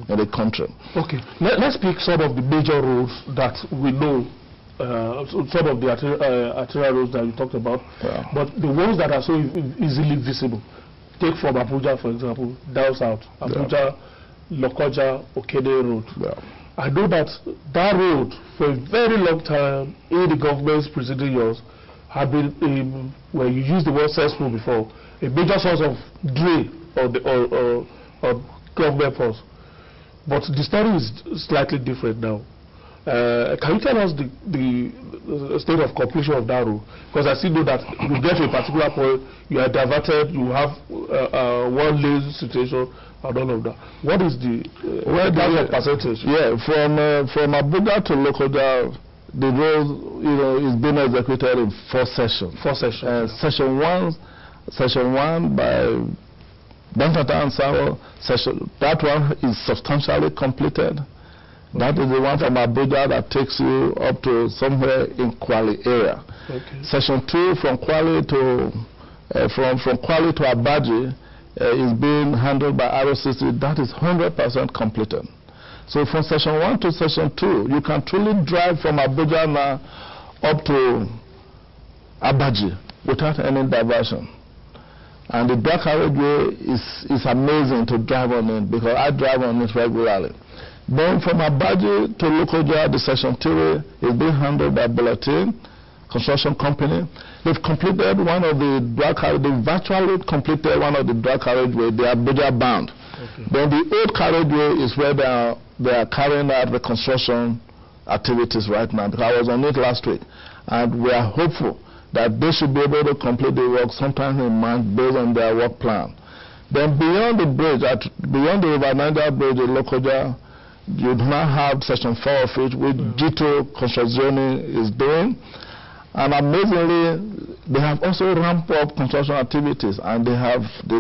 in the country. Okay, let's pick some of the major roads that we know, some of the arterial roads that you talked about, but the ones that are so easily visible. Take from Abuja, for example, down south, Abuja, Lokoja, Okene Road. I know that road, for a very long time, in the government's preceding years, had been, where you used the word cesspool before, a major source of drain or government funds. But the story is slightly different now. Can you tell us the state of completion of that road? Because I still know that you get to a particular point, you are diverted, you have one lane situation and all of that. What is the percentage? Yeah, from Abuja to Lokoja, the road is being executed in 4 sessions. 4 sessions. Session one by Bantata and Sawo, that one is substantially completed. That is the one from Abuja that takes you up to somewhere in Kwale area. Session 2 from Kwale to Abaji is being handled by ROCC. That is 100% completed. So from session 1 to session 2, you can truly drive from Abuja now up to Abaji without any diversion. And the black carriageway is amazing to drive on it, because I drive on it regularly. Then from Abaji to Lokoja, the session 3 is being handled by Bulletin Construction Company. They've completed one of the drag carriageway, they virtually completed one of the drag carriageway, the Abuja bound. Then the old carriageway is where they are carrying out the construction activities right now, because I was on it last week. And we are hopeful that they should be able to complete the work sometime in March based on their work plan. Then beyond the bridge, beyond the River Niger Bridge in Lokoja, you now have section 4 of it, which G2 Construction is doing. And amazingly, they have also ramped up construction activities, and they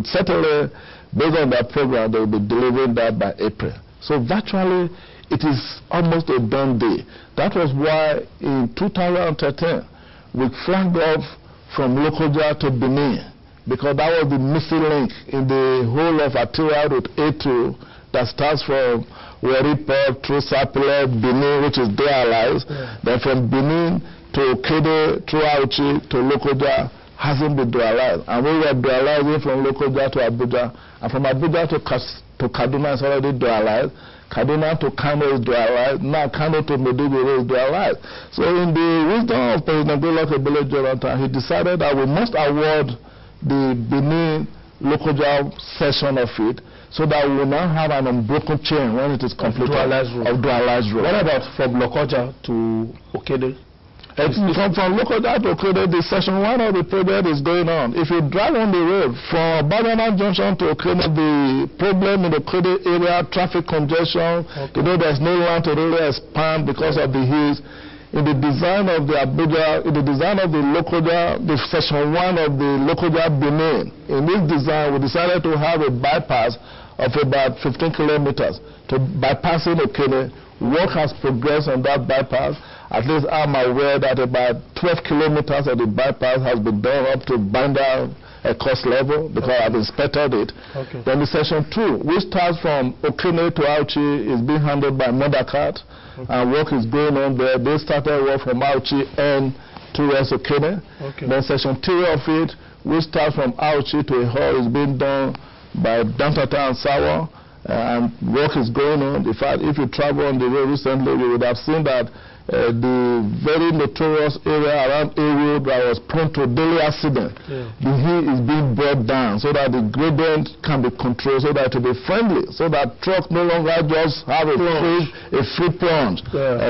certainly, based on their program, they will be delivering that by April. So virtually, it is almost a done deal. That was why in 2013, we flagged off from Lokoja to Benin, because that was the missing link in the whole of arterial route A2 that starts from Weripo through Sapele, Benin, which is dealized. Then from Benin to Okede, through Auchi to Lokoja, hasn't been dualized. And we were dualizing from Lokoja to Abuja, and from Abuja to Kaduna is already dualized. Kaduna to Kano is dualized. Now Kano to Maiduguri is dualized. So in the wisdom of President Goodluck Jonathan, he decided that we must award the Benin Lokoja section of it, so that we will now have an unbroken chain when it is completed of dualized road. What about from Lokoja to Okede? From Lokoja to Okede, the section 1 of the project is going on. If you drive on the road from Badana Junction to Okede, the problem in the Okede area, traffic congestion, there's no land to really expand because of the hills. In the design of the Abuja, in the design of the Lokoja, the section 1 of the Lokoja Benin, in this design, we decided to have a bypass of about 15 kilometers to bypassing Okene. Work has progressed on that bypass. At least I'm aware that about 12 kilometers of the bypass has been done up to Banda cost level, because I've inspected it. Then the section 2, which starts from Okene to Auchi, is being handled by Modakat, and work is going on there. They started work from Auchi and towards Okene. Then section 3 of it, which starts from Auchi to Ehor, is being done by Dantata and Sawa, and work is going on. In fact, if you travel on the road recently, you would have seen that the very notorious area around A Road that was prone to daily accident, the hill is being brought down so that the gradient can be controlled, so that it will be friendly, so that trucks no longer just have a free plunge.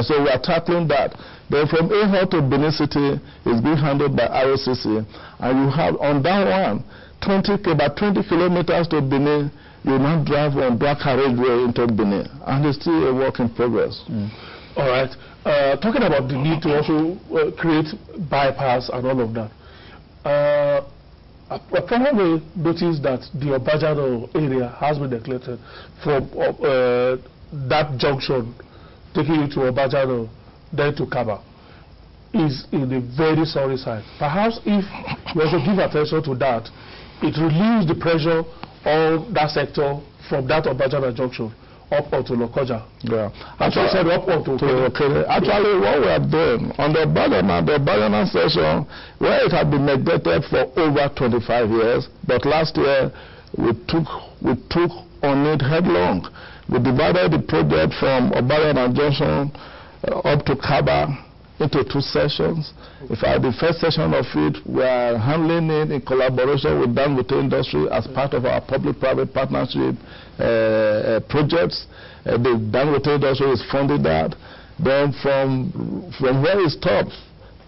So we are tackling that. Then from Ehor to Benin City is being handled by ROCC, and you have on that one, about 20 kilometers to Benin. You now drive on black carriageway into Benin, and it's still a work in progress. All right. Talking about the need to also create bypass and all of that, I probably noticed that the Obajano area has been neglected from that junction, taking you to Obajano, then to Kaba, is in a very sorry side. Perhaps if we also give attention to that, it relieves the pressure on that sector from that Obajana junction. up onto Lokoja. Yeah. Actually, said up onto Actually, what we are doing on the Obalena session, where it had been neglected for over 25 years, but last year we took on it headlong. We divided the project from Obalena Junction up to Kaba into 2 sessions. In fact, the first session of it, we are handling it in collaboration with Dangote Industry as part of our public-private partnership projects. The Dangote Industry is funding that. Then from where it stops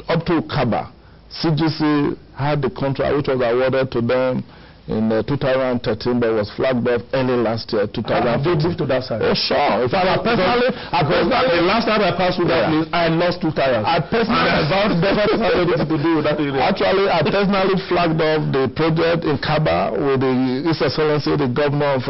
up to Kaba, CGC had the contract which was awarded to them in 2013, but was flagged off early last year, 2015. Have they moved to that side? Oh, sure. If I personally, the last time I passed through that place, I lost 2 tires. I personally, to do with that area. Actually, I personally flagged off the project in Kaba with His Excellency, the Governor of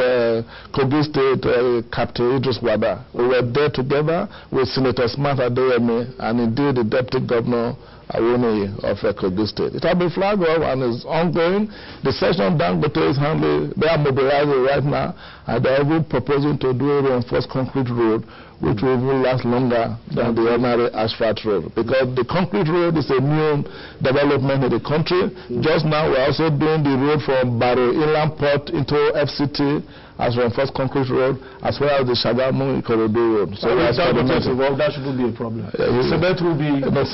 Kogi State, Captain Idris Wada. We were there together with Senator Smart Adeyemi and indeed the Deputy Governor Awoni of Kogi State. It has been flagged off and is ongoing. The session Dangote is handling, they are mobilizing right now, and they are even proposing to do a reinforced concrete road, which will even last longer than the ordinary asphalt road. Because the concrete road is a new development in the country. Just now, we're also doing the road from Baro Inland Port into FCT as reinforced concrete road, as well as the Shagamu Ikorodu road. So that shouldn't be a problem. Cement will be a problem.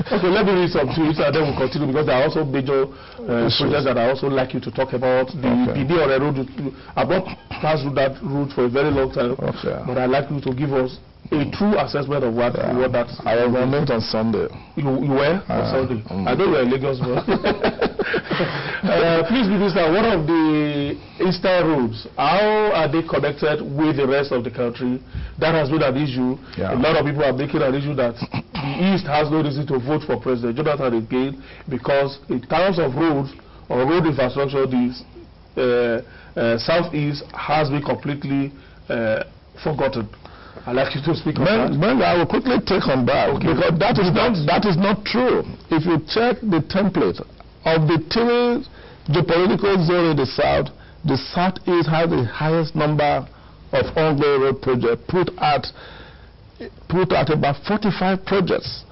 Okay, let me read some tweets and then we'll continue, because there are also major projects that I also like you to talk about. The BD on the road, I've not passed through that route for a very long time, but I'd like you to give us a true assessment of what that's. I was on it on Sunday. You were on Sunday? I know you're in Lagos, but please, Minister, one of the eastern roads, how are they connected with the rest of the country? That has been an issue. A lot of people are making an issue that the East has no reason to vote for President Jonathan again, because in terms of roads or road infrastructure, the Southeast has been completely forgotten. I'd like you to speak on that. I will quickly take on that, because that is not true. If you check the template of the 3 geopolitical zones in the South, the Southeast has the highest number of ongoing road projects, put at about 45 projects.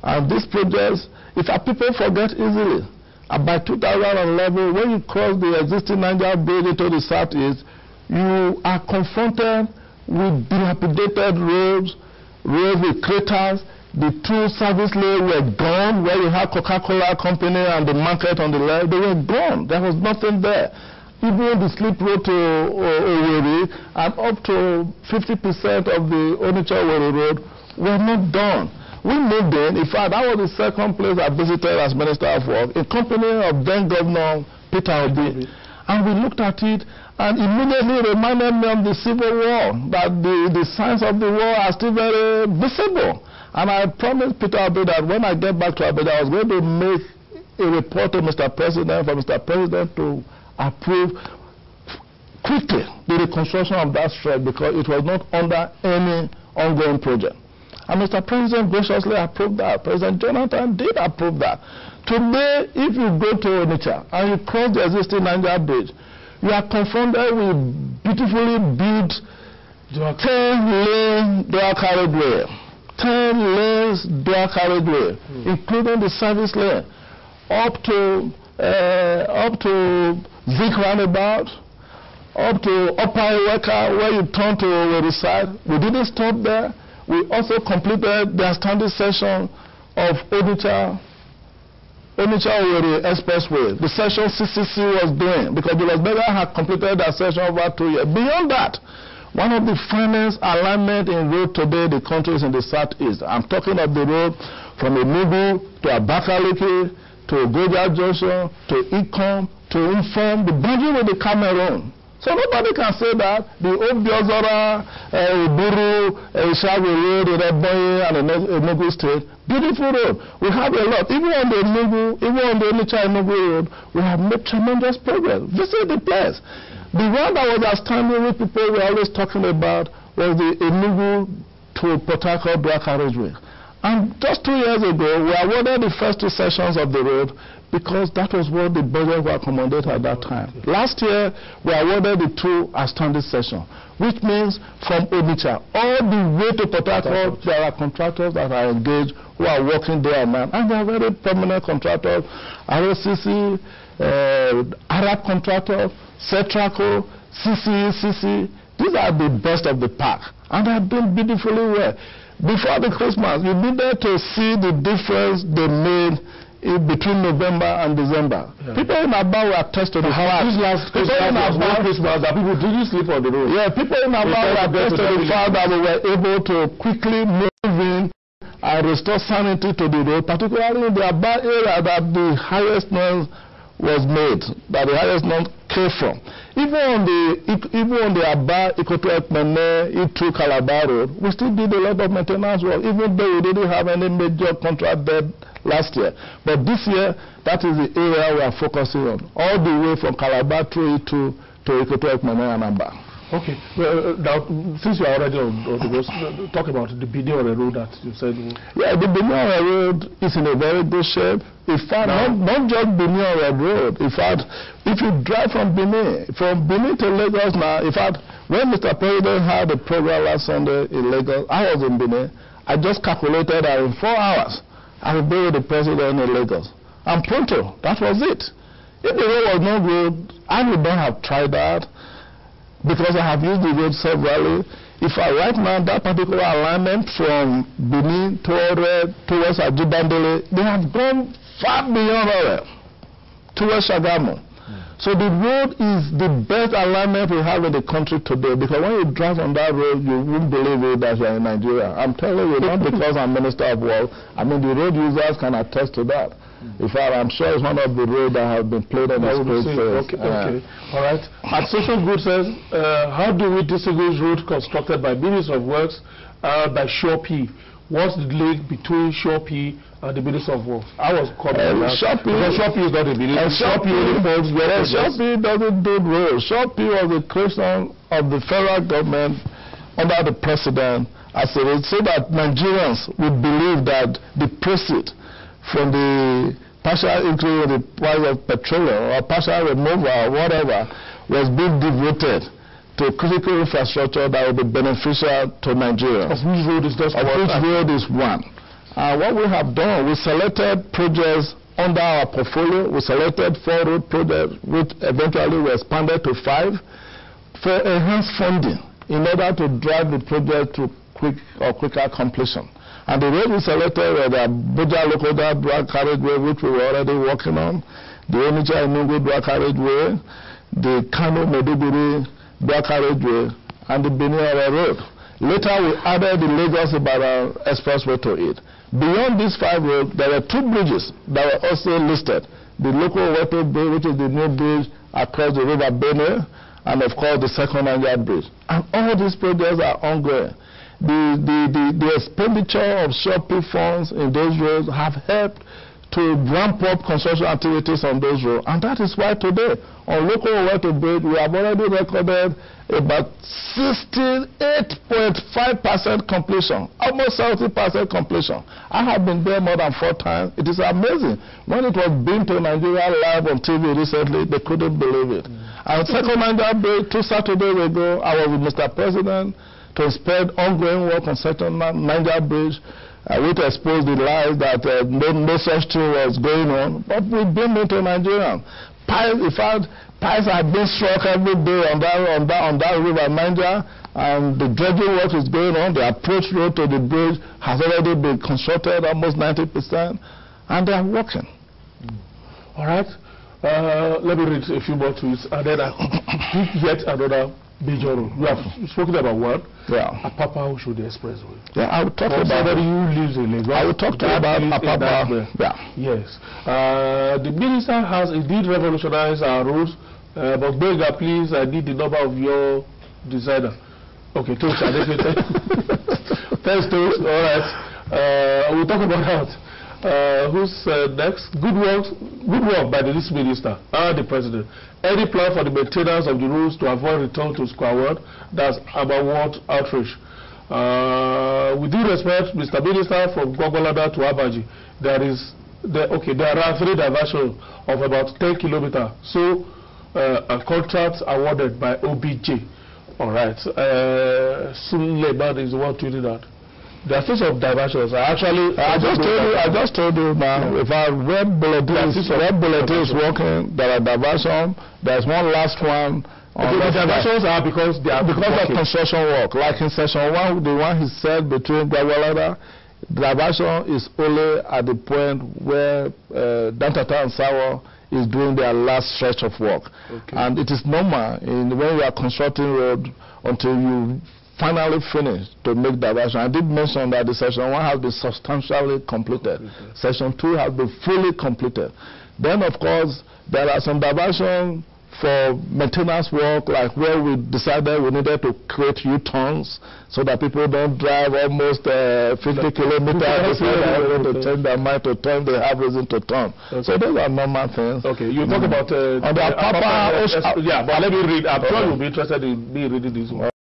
And these projects, if people forget easily, by 2011, when you cross the existing Niger Bridge into the Southeast, you are confronted with dilapidated roads with craters. The 2 service lanes were gone, where you have Coca-Cola company and the market on the left. They were gone. There was nothing there. Even the slip road to Owerri and up to 50% of the Onitsha-Owerri road were not done. We moved in fact, that was the second place I visited as Minister of Work, in company of then Governor Peter Obi. And we looked at it and immediately reminded me of the Civil War, that the signs of the war are still very visible. And I promised Peter Obi that when I get back to Abuja, I was going to make a report to Mr. President for Mr. President to approve quickly the reconstruction of that stretch, because it was not under any ongoing project. And Mr. President graciously approved that. President Jonathan did approve that. Today, if you go to Onitsha and you cross the existing Niger Bridge, you are confronted with beautifully built 10-lane dual carriageway. 10 lanes dual carriageway, including the service lane, up to Zik roundabout, up to Upper Iweka, where you turn to the side. We didn't stop there. We also completed the standing section of Onitsha-Owerri Expressway, the section CCC was doing, because the Lasbega had completed that section over 2 years. Beyond that, one of the finest alignment in road today the country is in the Southeast. I'm talking of the road from Enugu to Abakaliki, to Goja Junction, to Ikom, to Inform, the boundary with the Cameroon. So nobody can say that the old Biozora, Uburu, Ishago Road, Reboye, and Enugu State, beautiful road. We have a lot. Even on the Onitsha-Enugu road, we have made tremendous progress. Visit the place. The one that was outstanding, with people were always talking about, was the Enugu to Port Harcourt dual carriageway. And just 2 years ago, we awarded the first 2 sections of the road because that was what the budget were accommodated at that time. Last year, we awarded the 2 outstanding sessions, which means from Onitsha all the way to Port Harcourt, there are contractors that are engaged who are working day and night, and they are very prominent contractors. ROCC, Arab contractors, Cetraco, CCE, these are the best of the pack, and they are doing beautifully well. Before the Christmas, you needed to see the difference they made between November and December. People in Aba were attest to the fact. This last Christmas, that people didn't sleep on the road. Yeah, people in Aba were attest to the fact that we were able to quickly move in and restore sanity to the road, particularly in the Aba area that the highest noise was made, that the highest noise came from. Even on the Aba, Onolememen, Itu, Calabar Road, we still did a lot of maintenance work, even though we didn't have any major contract there last year. But this year, that is the area we are focusing on, all the way from Calabar through Itu to Onolememen and Aba. Okay. Well, now, since you are already on the road, talk about the Benin road that you said. Yeah, the Benin road is in a very good shape. In fact, not just Benin road. In fact, if you drive from Benin to Lagos now, in fact, when Mr. President had a program last Sunday in Lagos, I was in Benin. I just calculated that in 4 hours, I would be with the President in Lagos. And pronto, that was it. If the road was not good, I would not have tried that, because I have used the road severally. If I right now, that particular alignment from Benin towards Ajibandele, they have gone far beyond Orel, towards Shagamu. So the road is the best alignment we have in the country today, because when you drive on that road, you won't believe it that you're in Nigeria. I'm telling you, not because I'm Minister of Works. I mean, the road users can attest to that. In fact, I'm sure it's one of the roads that have been played on the street. Okay. All right. At Social Good says, how do we distinguish road constructed by Minister of Works by Shopee? What's the link between Shopee and the Minister of Works? I was commenting on that. Because Shopee is not a minister. Shopee doesn't do roads. Shopee was a creation of the federal government under the president, as it is, so that Nigerians would believe that the proceeds from the partial increase in the price of petroleum or partial removal or whatever was being devoted to critical infrastructure that will be beneficial to Nigeria. Of which road is just one? Of which road is one. What we have done, we selected projects under our portfolio. We selected 4 road projects, which eventually were expanded to 5 for enhanced funding in order to drive the project to quicker completion. And the road we selected were the Abuja Local Drug Carriageway, which we were already working on, the Onitsha Enugu Drug Carriageway, the Kano Meduguri Drug Carriageway, and the Benin Road. Later, we added the Lagos-Ibadan Expressway to it. Beyond these 5 roads, there were 2 bridges that were also listed. The local water bridge, which is the new bridge across the river Benue, and of course the second Niger bridge. And all these projects are ongoing. The expenditure of Shopee funds in those roads have helped to ramp up construction activities on those roads. And that is why today, on local water bridge, we have already recorded about 68.5% completion, almost 70% completion. I have been there more than 4 times. It is amazing. When it was beamed to Nigeria live on TV recently, they couldn't believe it. And second Niger bridge, 2 Saturdays ago, I was with Mr. President to spread ongoing work on second Niger bridge, which exposed the lies that no such thing was going on. But we beamed into Nigeria. In fact, pipes have been struck every day on that river Niger, and the dredging work is going on. The approach road to the bridge has already been constructed, almost 90%, and they are working. All right. Let me read a few more tweets, and then I pick yet another major road. We have spoken about one. Yeah. Apapa Oshodi Expressway. Yeah, I will talk about somebody who lives in Lagos. I will talk to you about Apapa. Yeah. Yes. The minister has indeed revolutionized our roads, but Bega, please, I need the number of your designer. Okay, Toast. Thanks, Toast. All right. We'll talk about that. Who's next? Good work by this minister and the president. Any plan for the maintenance of the roads to avoid return to square one? That's about what outreach. With due respect, Mr. Minister, from Gwagwalada to Abaji, there is there are 3 diversions of about 10 kilometers. So, a contract awarded by OBJ. All right. Suleiman is the one to do that. The are of diversions. I just told you now. If I red bulletin is working, there are diversions. There's one last one. The diversions are because of construction work. Like in session 1, the one he said between Gwagwalada, diversion is only at the point where Dantata and Sawa is doing their last stretch of work. Okay. And it is normal when you are constructing road until you finally finish to make diversion. I did mention that the session 1 has been substantially completed. Session 2 has been fully completed. Then, of course, there are some diversion for maintenance work, like where we decided we needed to create U-turns so that people don't drive almost 50 kilometers to change their mind to turn, they have reason to turn. Okay. So those are normal things. Okay, you talk about yeah, but let me read. I'm sure you'll be interested in me reading this one.